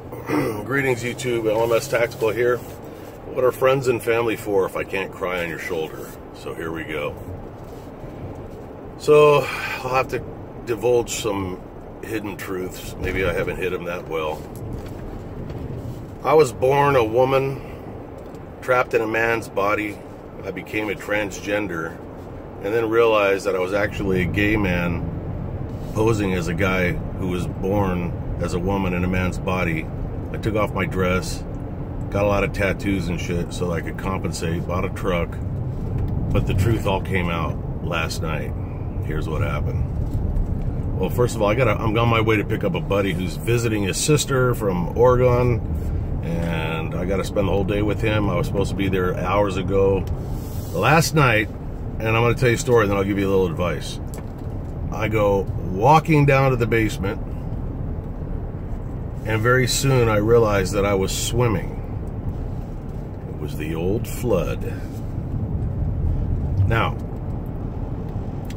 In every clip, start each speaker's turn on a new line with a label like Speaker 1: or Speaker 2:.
Speaker 1: Greetings, YouTube. LMS Tactical here. What are friends and family for if I can't cry on your shoulder? So here we go. So I'll have to divulge some hidden truths. Maybe I haven't hid them that well. I was born a woman, trapped in a man's body. I became a transgender, and then realized that I was actually a gay man posing as a guy who was born as a woman in a man's body. I took off my dress, got a lot of tattoos and shit so I could compensate, bought a truck, but the truth all came out last night. Here's what happened. Well, first of all, I'm on my way to pick up a buddy who's visiting his sister from Oregon, and I got to spend the whole day with him. I was supposed to be there hours ago. Last night, and I'm going to tell you a story, then I'll give you a little advice. I go walking down to the basement, and very soon I realized that I was swimming. It was the old flood. Now,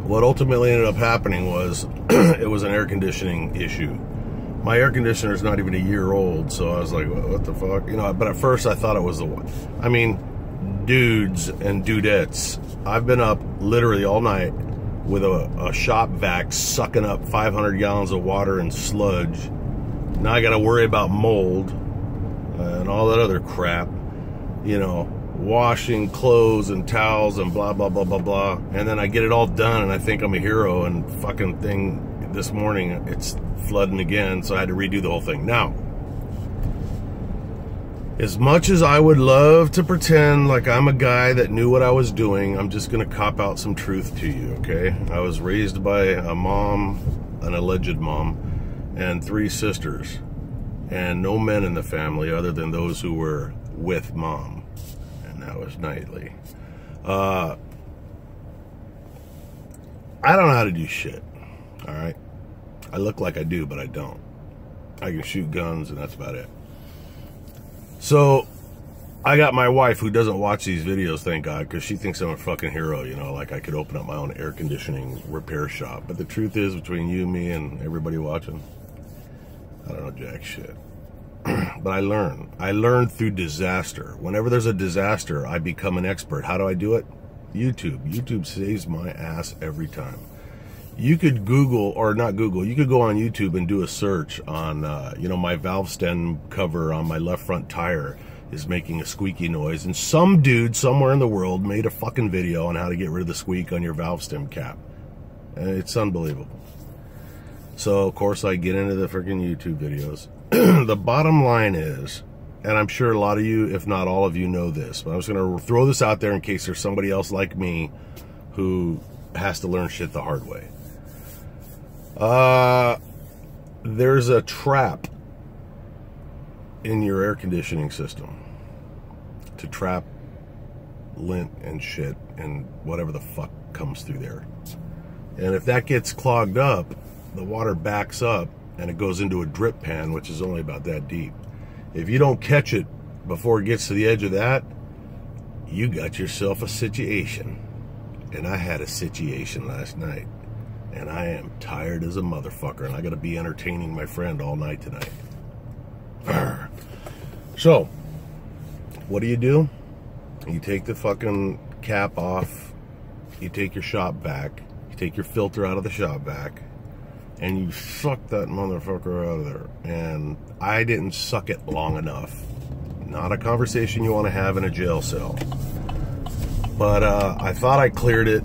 Speaker 1: what ultimately ended up happening was it was an air conditioning issue. My air conditioner is not even a year old, so I was like, what the fuck? You know, but at first I thought it was the one. I mean, dudes and dudettes, I've been up literally all night with a shop vac sucking up 500 gallons of water and sludge. Now I got to worry about mold and all that other crap, you know, washing clothes and towels and blah, blah, blah, blah, blah. And then I get it all done and I think I'm a hero, and fucking thing this morning, it's flooding again, so I had to redo the whole thing. Now, as much as I would love to pretend like I'm a guy that knew what I was doing, I'm just going to cop out some truth to you, okay? I was raised by a mom, an alleged mom, and 3 sisters, and no men in the family other than those who were with mom, and that was nightly. I don't know how to do shit, all right? I look like I do, but I don't. I can shoot guns, and that's about it. So I got my wife, who doesn't watch these videos, thank God, because she thinks I'm a fucking hero, you know, like I could open up my own air conditioning repair shop. But the truth is, between you, me, and everybody watching, I don't know jack shit. But I learn. I learn through disaster. Whenever there's a disaster, I become an expert. How do I do it? YouTube. YouTube saves my ass every time. You could Google, or not Google, you could go on YouTube and do a search on, you know, my valve stem cover on my left front tire is making a squeaky noise. And some dude somewhere in the world made a fucking video on how to get rid of the squeak on your valve stem cap. And it's unbelievable. So, of course, I get into the freaking YouTube videos. The bottom line is, and I'm sure a lot of you, if not all of you, know this, but I'm just going to throw this out there in case there's somebody else like me who has to learn shit the hard way. There's a trap in your air conditioning system to trap lint and shit and whatever the fuck comes through there. And if that gets clogged up, the water backs up and it goes into a drip pan, which is only about that deep. If you don't catch it before it gets to the edge of that, you got yourself a situation. And I had a situation last night. And I am tired as a motherfucker, and I got to be entertaining my friend all night tonight. Arr. So, what do? You take the fucking cap off, you take your shop vac, you take your filter out of the shop vac, and you suck that motherfucker out of there. And I didn't suck it long enough. Not a conversation you want to have in a jail cell. But I thought I cleared it.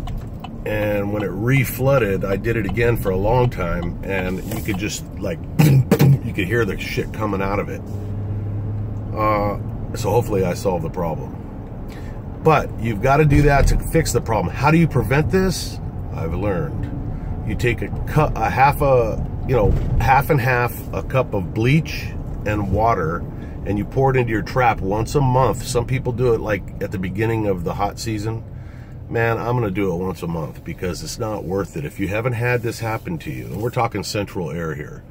Speaker 1: And when it re-flooded, I did it again for a long time, and you could just, like, you could hear the shit coming out of it. So hopefully I solved the problem. But you've got to do that to fix the problem. How do you prevent this? I've learned. You take half and half a cup of bleach and water, and you pour it into your trap once a month. Some people do it, like, at the beginning of the hot season. Man, I'm going to do it once a month because it's not worth it. If you haven't had this happen to you, and we're talking central air here,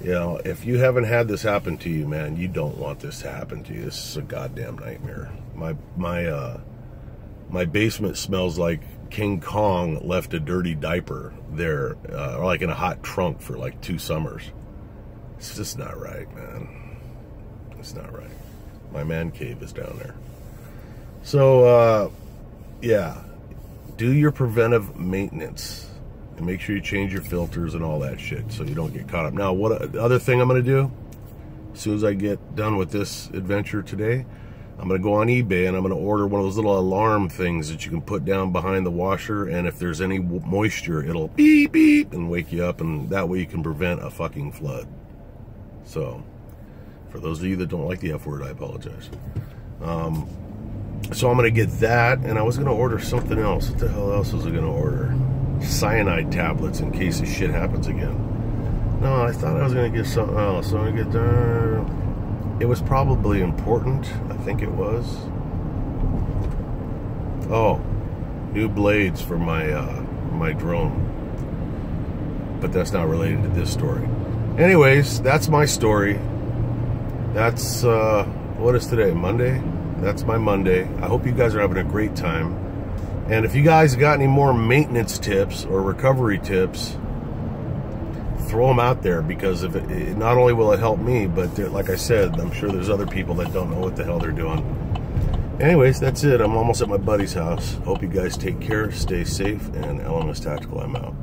Speaker 1: you know, if you haven't had this happen to you, man, you don't want this to happen to you. This is a goddamn nightmare. My basement smells like King Kong left a dirty diaper there, or like in a hot trunk for like 2 summers. It's just not right, man. It's not right. My man cave is down there. So, yeah. Do your preventive maintenance. And make sure you change your filters and all that shit so you don't get caught up. Now, what other thing I'm going to do, as soon as I get done with this adventure today, I'm going to go on eBay and I'm going to order one of those little alarm things that you can put down behind the washer, and if there's any moisture, it'll beep, beep, and wake you up, and that way you can prevent a fucking flood. So, for those of you that don't like the F word, I apologize. So I'm going to get that, and I was going to order something else. What the hell else was I going to order? Cyanide tablets in case this shit happens again. No, I thought I was going to get something else. So I'm going to get... it was probably important. I think it was. Oh, new blades for my my drone. But that's not related to this story. Anyways, that's my story. That's, what is today? Monday? That's my Monday. I hope you guys are having a great time. And if you guys got any more maintenance tips or recovery tips, throw them out there, because if it not only will it help me, but like I said, I'm sure there's other people that don't know what the hell they're doing. Anyways, that's it. I'm almost at my buddy's house. Hope you guys take care, stay safe, and LMS Tactical, I'm out.